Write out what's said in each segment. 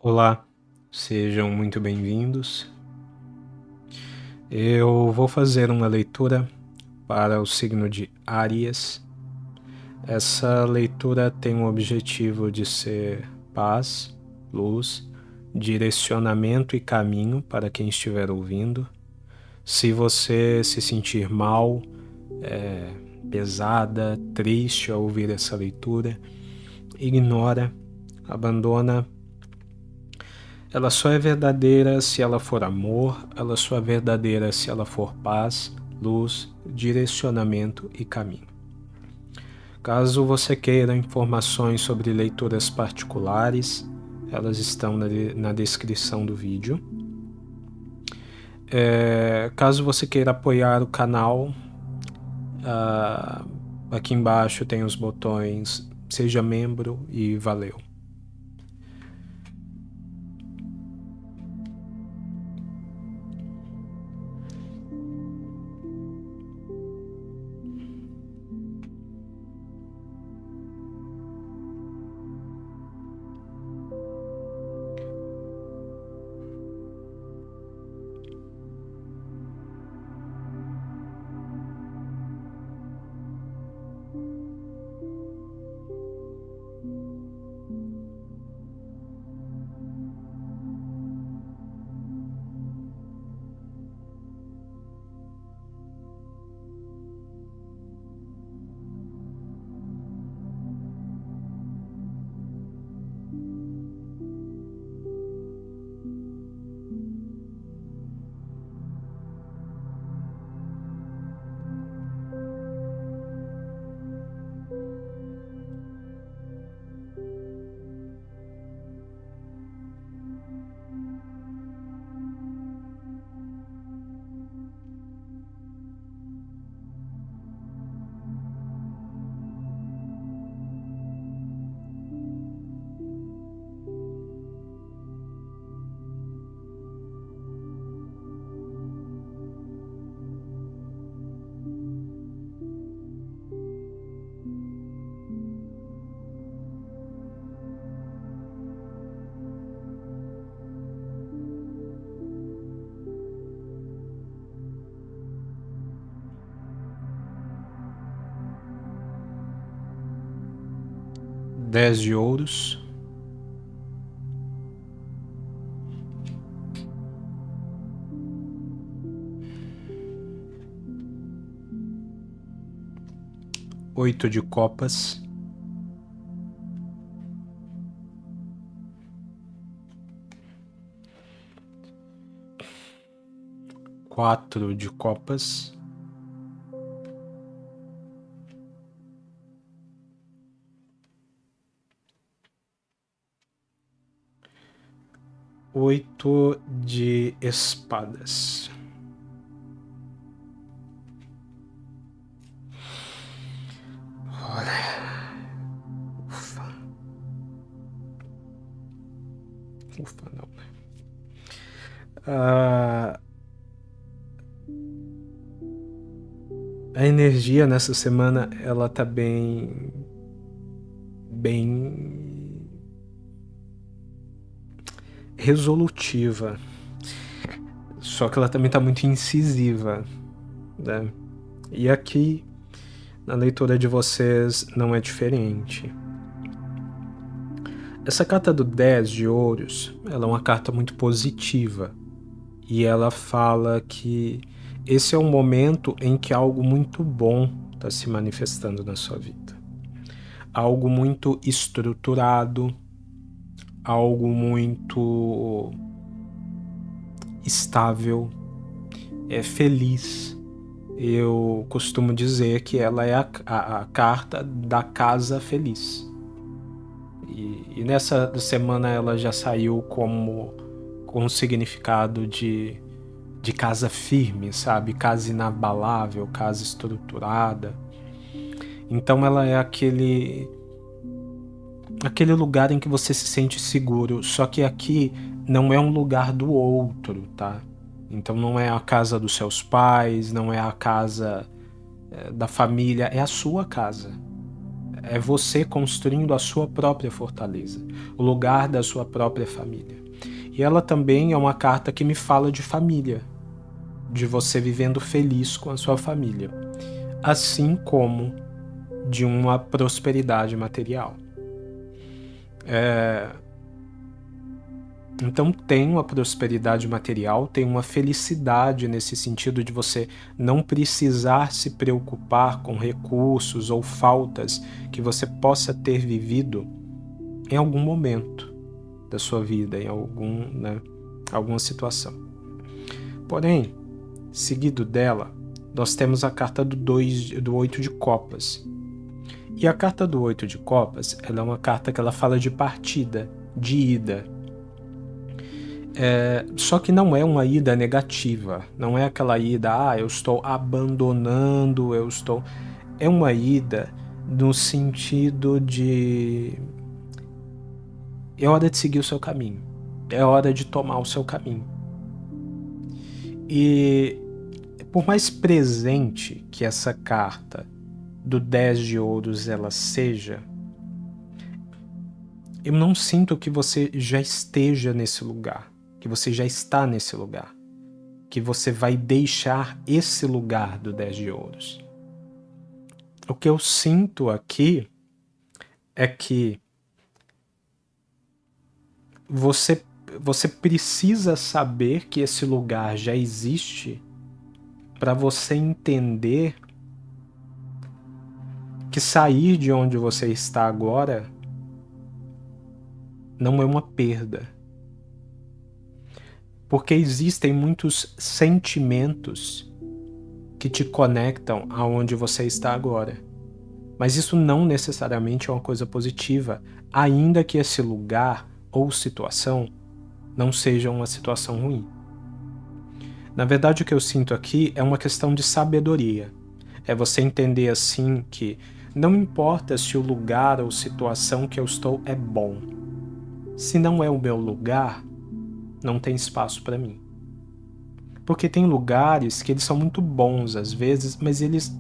Olá, sejam muito bem-vindos. Eu vou fazer uma leitura para o signo de Áries. Essa leitura tem o objetivo de ser paz, luz, direcionamento e caminho para quem estiver ouvindo. Se você se sentir mal, pesada, triste ao ouvir essa leitura, ignora, abandona. Ela só é verdadeira se ela for amor, ela só é verdadeira se ela for paz, luz, direcionamento e caminho. Caso você queira informações sobre leituras particulares, elas estão na descrição do vídeo. Caso você queira apoiar o canal, aqui embaixo tem os botões Seja Membro e Valeu. Dez de ouros, oito de copas, quatro de copas, oito de espadas. Olha, ufa, ufa não. A energia nessa semana ela tá bem resolutiva, só que ela também tá muito incisiva, né? E aqui na leitura de vocês não é diferente. Essa carta do 10 de ouros, ela é uma carta muito positiva e ela fala que esse é um momento em que algo muito bom está se manifestando na sua vida. Algo muito estruturado, algo muito estável, feliz. Eu costumo dizer que ela é a carta da casa feliz. E nessa semana ela já saiu com um significado de casa firme, sabe? Casa inabalável, casa estruturada. Então ela é aquele lugar em que você se sente seguro, só que aqui não é um lugar do outro, tá? Então não é a casa dos seus pais, não é a casa da família, é a sua casa. É você construindo a sua própria fortaleza, o lugar da sua própria família. E ela também é uma carta que me fala de família, de você vivendo feliz com a sua família, assim como de uma prosperidade material. Então tem uma prosperidade material, tem uma felicidade nesse sentido de você não precisar se preocupar com recursos ou faltas que você possa ter vivido em algum momento da sua vida, em alguma situação. Porém, seguido dela, nós temos a carta do 8 de copas. E a carta do 8 de copas, ela é uma carta que ela fala de partida, de ida. Só que não é uma ida negativa, não é aquela ida, eu estou abandonando, É uma ida no sentido de é hora de seguir o seu caminho, é hora de tomar o seu caminho. E por mais presente que essa carta do 10 de ouros ela seja, eu não sinto que você já esteja nesse lugar, que você já está nesse lugar, que você vai deixar esse lugar do 10 de ouros. O que eu sinto aqui é que você precisa saber que esse lugar já existe para você entender que sair de onde você está agora não é uma perda. Porque existem muitos sentimentos que te conectam aonde você está agora. Mas isso não necessariamente é uma coisa positiva, ainda que esse lugar ou situação não seja uma situação ruim. Na verdade, o que eu sinto aqui é uma questão de sabedoria. É você entender assim que não importa se o lugar ou situação que eu estou é bom. Se não é o meu lugar, não tem espaço para mim. Porque tem lugares que eles são muito bons às vezes, mas eles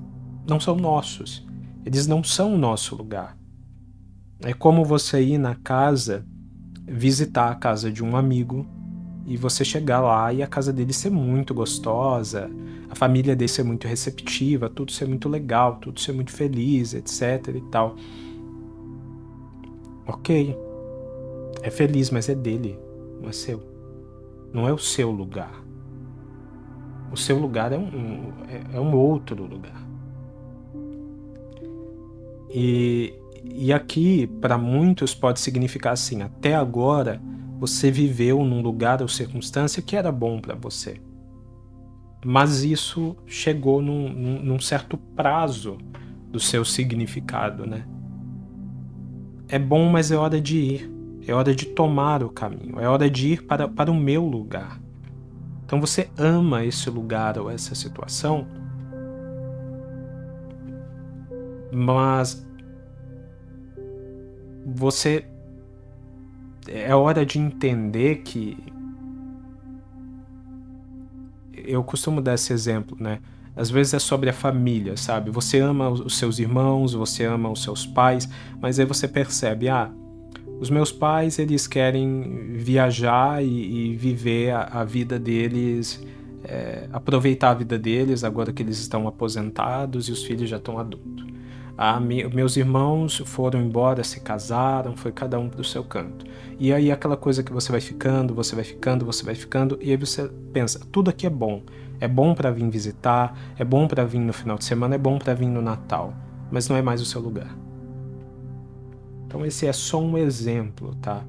não são nossos. Eles não são o nosso lugar. É como você ir na casa, visitar a casa de um amigo, e você chegar lá e a casa dele ser muito gostosa, a família dele ser muito receptiva, tudo ser muito legal, tudo ser muito feliz, etc e tal. Ok, é feliz, mas é dele, não é seu. Não é o seu lugar. O seu lugar é um outro lugar. E aqui, para muitos, pode significar assim: até agora você viveu num lugar ou circunstância que era bom para você. Mas isso chegou num certo prazo do seu significado, né? É bom, mas é hora de ir. É hora de tomar o caminho. É hora de ir para o meu lugar. Então você ama esse lugar ou essa situação, mas você é hora de entender que eu costumo dar esse exemplo, né? Às vezes é sobre a família, sabe? Você ama os seus irmãos, você ama os seus pais, mas aí você percebe, os meus pais, eles querem viajar e viver a vida deles, aproveitar a vida deles agora que eles estão aposentados e os filhos já estão adultos. Meus irmãos foram embora, se casaram, foi cada um pro seu canto. E aí aquela coisa que você vai ficando, você vai ficando, você vai ficando, e aí você pensa, tudo aqui é bom. É bom para vir visitar, é bom para vir no final de semana, é bom para vir no Natal, mas não é mais o seu lugar. Então esse é só um exemplo, tá?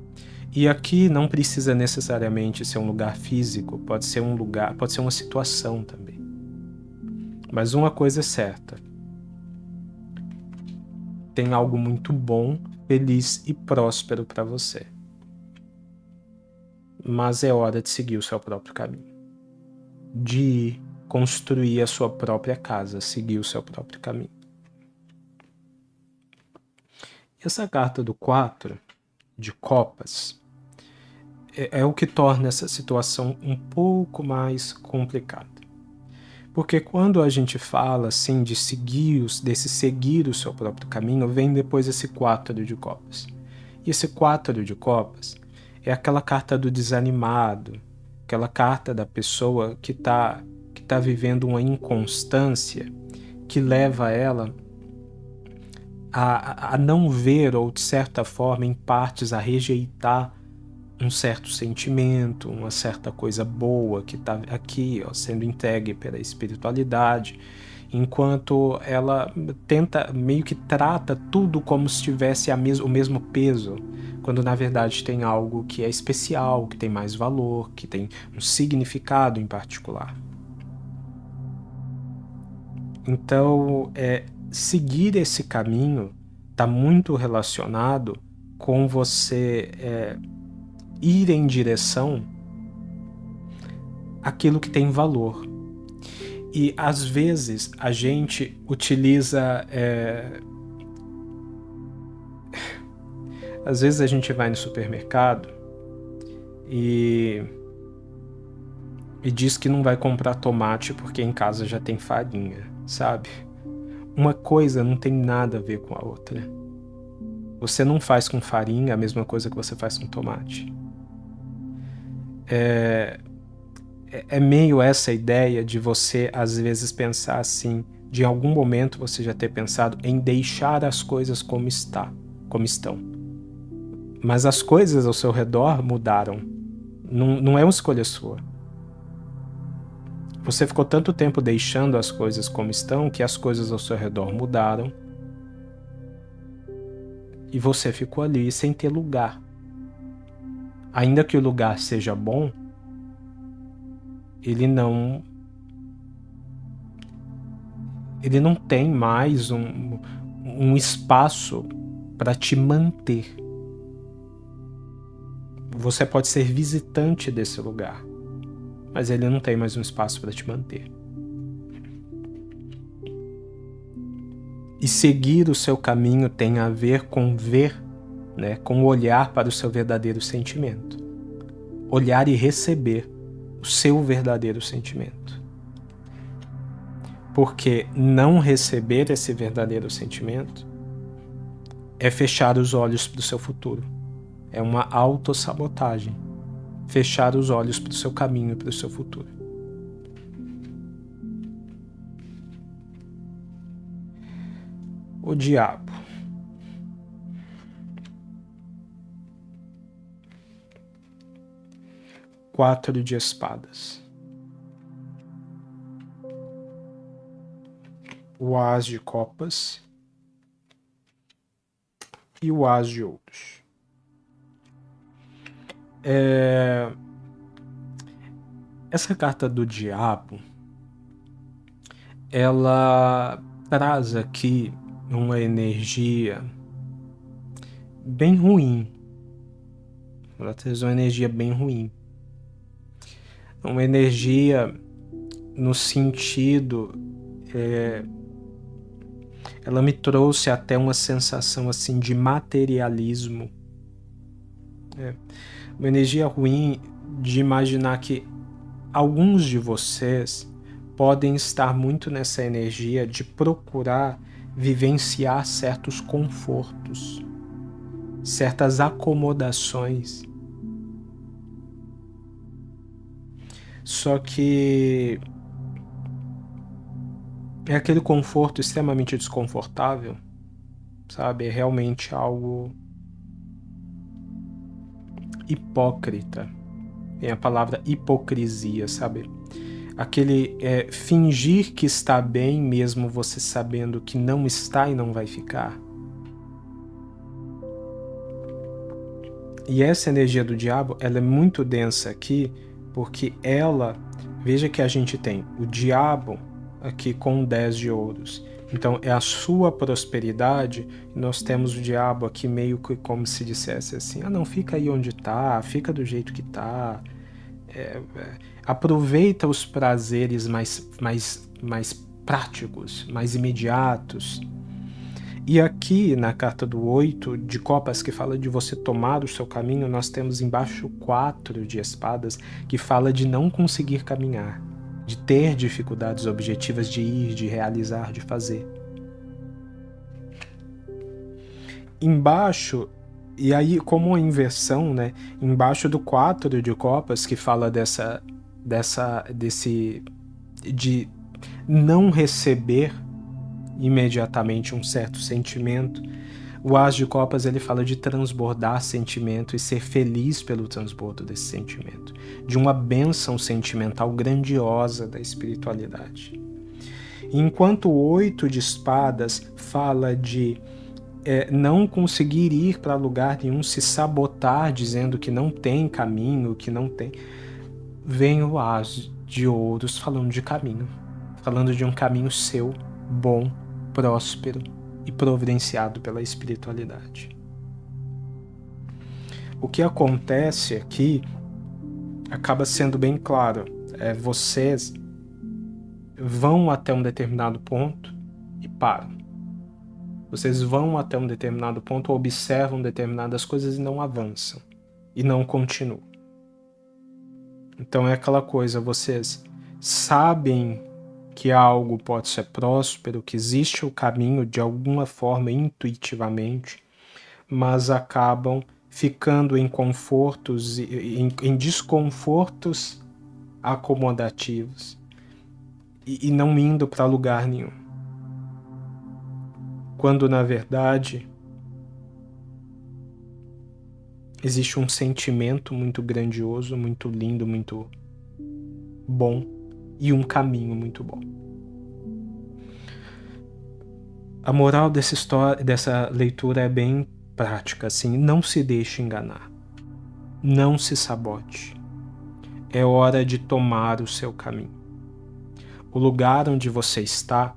E aqui não precisa necessariamente ser um lugar físico, pode ser um lugar, pode ser uma situação também. Mas uma coisa é certa: tem algo muito bom, feliz e próspero para você. Mas é hora de seguir o seu próprio caminho. De construir a sua própria casa, seguir o seu próprio caminho. Essa carta do 4 de copas é o que torna essa situação um pouco mais complicada. Porque quando a gente fala assim de seguir o seu próprio caminho, vem depois esse 4 de copas. E esse 4 de copas é aquela carta do desanimado, aquela carta da pessoa que tá vivendo uma inconstância que leva ela a não ver, ou de certa forma, em partes, a rejeitar um certo sentimento, uma certa coisa boa que está aqui, ó, sendo entregue pela espiritualidade, enquanto ela tenta, meio que trata tudo como se tivesse o mesmo peso, quando na verdade tem algo que é especial, que tem mais valor, que tem um significado em particular. Então, seguir esse caminho está muito relacionado com você ir em direção àquilo que tem valor. E às vezes a gente utiliza. Às vezes a gente vai no supermercado e diz que não vai comprar tomate porque em casa já tem farinha, sabe? Uma coisa não tem nada a ver com a outra. Você não faz com farinha a mesma coisa que você faz com tomate. É meio essa ideia de você às vezes pensar assim, de em algum momento você já ter pensado em deixar as coisas como estão. Mas as coisas ao seu redor mudaram. Não é uma escolha sua. Você ficou tanto tempo deixando as coisas como estão que as coisas ao seu redor mudaram e você ficou ali sem ter lugar. Ainda que o lugar seja bom, ele não tem mais um espaço para te manter. Você pode ser visitante desse lugar, mas ele não tem mais um espaço para te manter. E seguir o seu caminho tem a ver com ver, né, com olhar para o seu verdadeiro sentimento. Olhar e receber o seu verdadeiro sentimento. Porque não receber esse verdadeiro sentimento é fechar os olhos para o seu futuro. É uma autossabotagem. Fechar os olhos para o seu caminho, para o seu futuro. O diabo. Quatro de espadas. O as de copas e o as de ouros. Essa carta do diabo, ela traz aqui uma energia bem ruim. Ela traz uma energia bem ruim. Uma energia no sentido... ela me trouxe até uma sensação assim de materialismo. Uma energia ruim de imaginar que alguns de vocês podem estar muito nessa energia de procurar vivenciar certos confortos, certas acomodações. Só que é aquele conforto extremamente desconfortável, sabe? É realmente algo hipócrita. Tem a palavra hipocrisia, sabe? Aquele fingir que está bem mesmo você sabendo que não está e não vai ficar. E essa energia do diabo, ela é muito densa aqui, porque ela, veja que a gente tem o diabo aqui com 10 de ouros. Então é a sua prosperidade, e nós temos o diabo aqui meio que como se dissesse assim, não, fica aí onde tá, fica do jeito que tá, aproveita os prazeres mais práticos, mais imediatos. E aqui na carta do 8 de copas, que fala de você tomar o seu caminho, nós temos embaixo 4 de espadas, que fala de não conseguir caminhar. de ter dificuldades objetivas de ir, de realizar, de fazer. Embaixo, e aí como a inversão, né? Embaixo do 4 de copas, que fala de não receber imediatamente um certo sentimento, o As de Copas ele fala de transbordar sentimento e ser feliz pelo transbordo desse sentimento, de uma bênção sentimental grandiosa da espiritualidade. Enquanto o 8 de Espadas fala de não conseguir ir para lugar nenhum, se sabotar dizendo que não tem caminho, que não tem, vem o As de Ouros falando de caminho, falando de um caminho seu, bom, próspero e providenciado pela espiritualidade. O que acontece aqui acaba sendo bem claro. Vocês vão até um determinado ponto e param. Vocês vão até um determinado ponto, observam determinadas coisas e não avançam. E não continuam. Então é aquela coisa, vocês sabem que algo pode ser próspero, que existe o caminho de alguma forma intuitivamente, mas acabam ficando em confortos, em desconfortos acomodativos e não indo para lugar nenhum. Quando, na verdade, existe um sentimento muito grandioso, muito lindo, muito bom e um caminho muito bom. A moral dessa leitura é bem prática, assim, não se deixe enganar. Não se sabote. É hora de tomar o seu caminho. O lugar onde você está,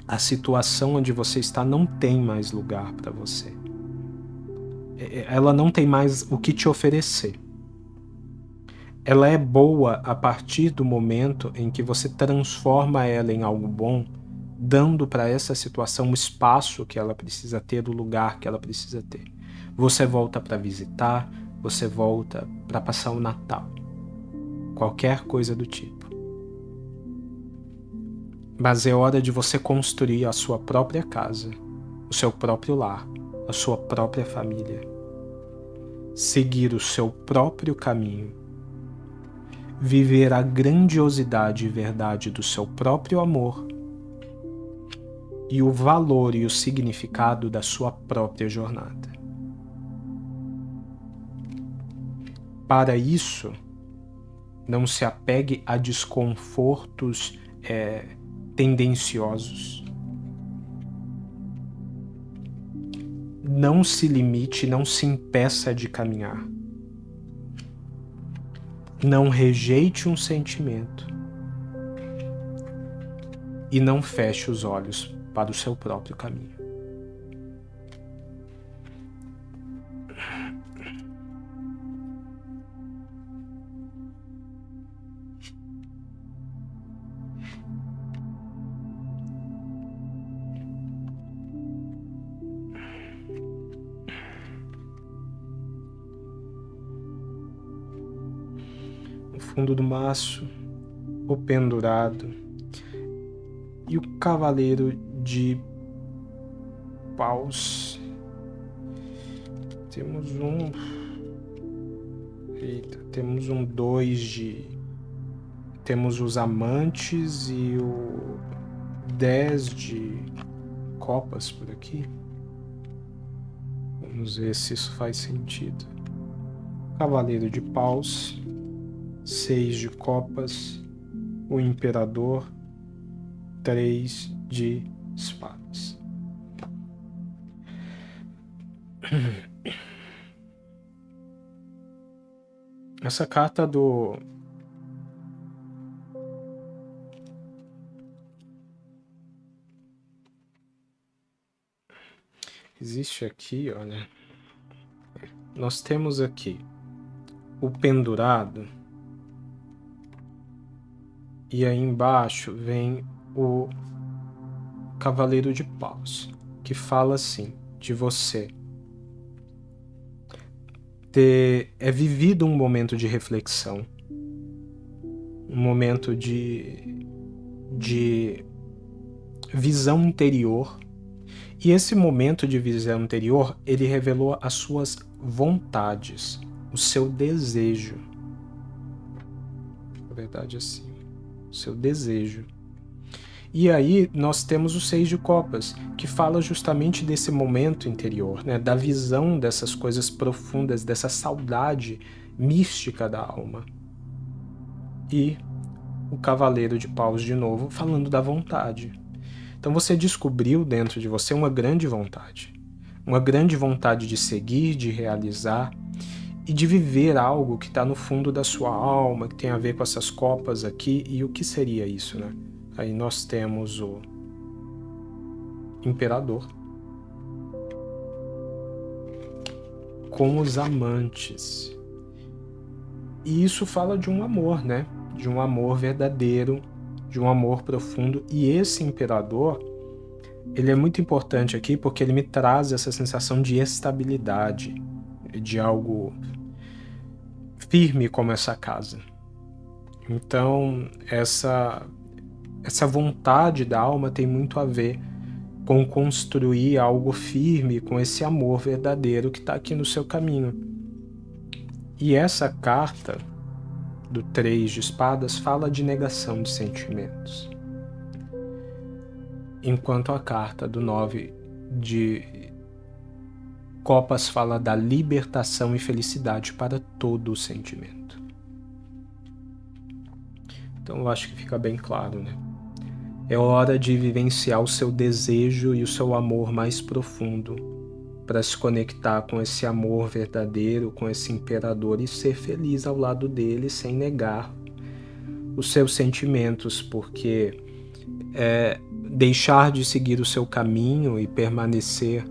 a situação onde você está não tem mais lugar para você. Ela não tem mais o que te oferecer. Ela é boa a partir do momento em que você transforma ela em algo bom, dando para essa situação o espaço que ela precisa ter, o lugar que ela precisa ter. Você volta para visitar, você volta para passar o Natal. Qualquer coisa do tipo. Mas é hora de você construir a sua própria casa, o seu próprio lar, a sua própria família. Seguir o seu próprio caminho. Viver a grandiosidade e verdade do seu próprio amor e o valor e o significado da sua própria jornada. Para isso, não se apegue a desconfortos tendenciosos. Não se limite, não se impeça de caminhar. Não rejeite um sentimento e não feche os olhos para o seu próprio caminho. No fundo do maço, o pendurado e o cavaleiro de paus. Temos temos um 2 de... Temos os amantes e o 10 de copas por aqui. Vamos ver se isso faz sentido. Cavaleiro de paus, 6 de copas, o imperador, 3 de espadas. Essa carta do... Existe aqui, olha. Nós temos aqui o pendurado. E aí embaixo vem o cavaleiro de paus, que fala assim, de você ter vivido um momento de reflexão, um momento de visão interior. E esse momento de visão interior, ele revelou as suas vontades, o seu desejo. Na verdade, assim, o seu desejo. E aí nós temos o 6 de copas, que fala justamente desse momento interior, né? Da visão dessas coisas profundas, dessa saudade mística da alma. E o cavaleiro de paus de novo, falando da vontade. Então você descobriu dentro de você uma grande vontade de seguir, de realizar e de viver algo que está no fundo da sua alma, que tem a ver com essas copas aqui. E o que seria isso, né? Aí nós temos o imperador com os amantes. E isso fala de um amor, né? De um amor verdadeiro, de um amor profundo. E esse imperador, ele é muito importante aqui porque ele me traz essa sensação de estabilidade, de algo firme como essa casa. Então, essa vontade da alma tem muito a ver com construir algo firme, com esse amor verdadeiro que está aqui no seu caminho. E essa carta do 3 de espadas fala de negação de sentimentos. Enquanto a carta do 9 de copas fala da libertação e felicidade para todo o sentimento. Então eu acho que fica bem claro, né? É hora de vivenciar o seu desejo e o seu amor mais profundo para se conectar com esse amor verdadeiro, com esse imperador e ser feliz ao lado dele sem negar os seus sentimentos, porque deixar de seguir o seu caminho e permanecer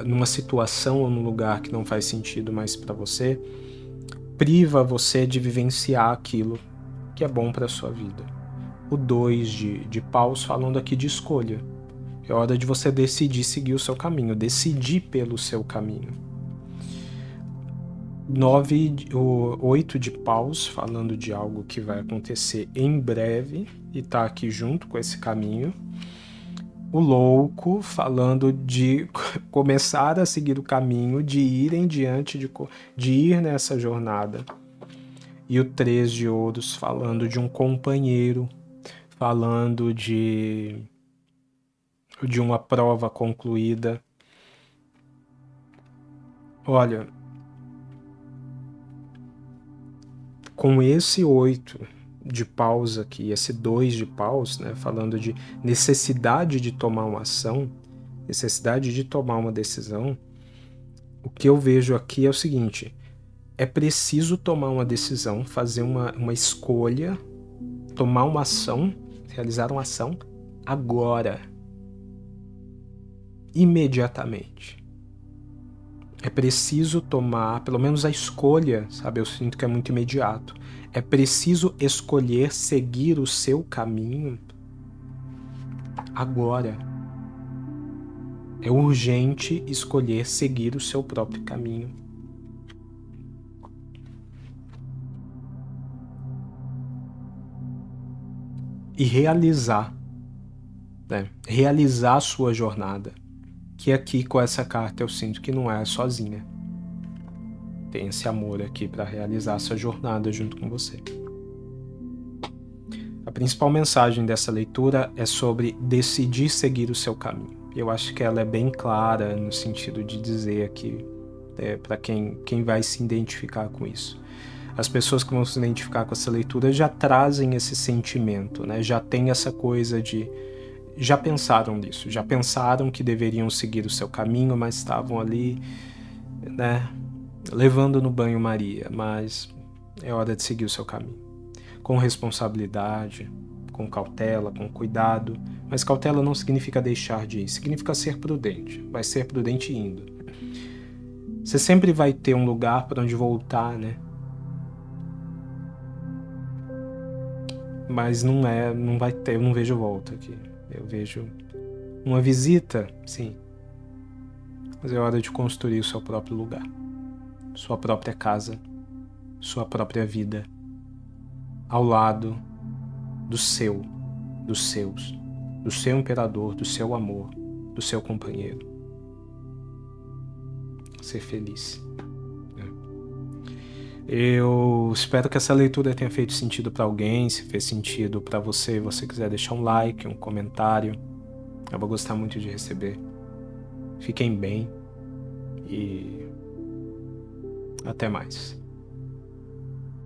numa situação ou num lugar que não faz sentido mais para você, priva você de vivenciar aquilo que é bom para a sua vida. O 2 de paus falando aqui de escolha. É hora de você decidir seguir o seu caminho, decidir pelo seu caminho. 8 de paus falando de algo que vai acontecer em breve e tá aqui junto com esse caminho. O louco falando de começar a seguir o caminho, de ir em diante, de ir nessa jornada. E o 3 de ouros falando de um companheiro, falando de uma prova concluída. Olha, com esse 8 de paus aqui, esse 2 de paus, né, falando de necessidade de tomar uma ação, necessidade de tomar uma decisão, o que eu vejo aqui é o seguinte: é preciso tomar uma decisão, fazer uma escolha, tomar uma ação, realizar uma ação agora, imediatamente. É preciso tomar, pelo menos a escolha, sabe? Eu sinto que é muito imediato. É preciso escolher seguir o seu caminho agora. É urgente escolher seguir o seu próprio caminho. E realizar, né? Realizar a sua jornada. Que aqui com essa carta eu sinto que não é sozinha. Tem esse amor aqui para realizar essa jornada junto com você. A principal mensagem dessa leitura é sobre decidir seguir o seu caminho. Eu acho que ela é bem clara no sentido de dizer aqui, para quem vai se identificar com isso. As pessoas que vão se identificar com essa leitura já trazem esse sentimento, né? Já tem essa coisa de... Já pensaram nisso, já pensaram que deveriam seguir o seu caminho, mas estavam ali, né, levando no banho-maria, mas é hora de seguir o seu caminho. Com responsabilidade, com cautela, com cuidado, mas cautela não significa deixar de ir, significa ser prudente, vai ser prudente indo. Você sempre vai ter um lugar para onde voltar, né? Mas não vai ter, eu não vejo volta aqui. Eu vejo uma visita, sim. Mas é hora de construir o seu próprio lugar, sua própria casa, sua própria vida. ao lado do seu, dos seus, do seu imperador, do seu amor, do seu companheiro. Ser feliz. Eu espero que essa leitura tenha feito sentido para alguém. Se fez sentido para você e você quiser deixar um like, um comentário, eu vou gostar muito de receber. Fiquem bem e até mais.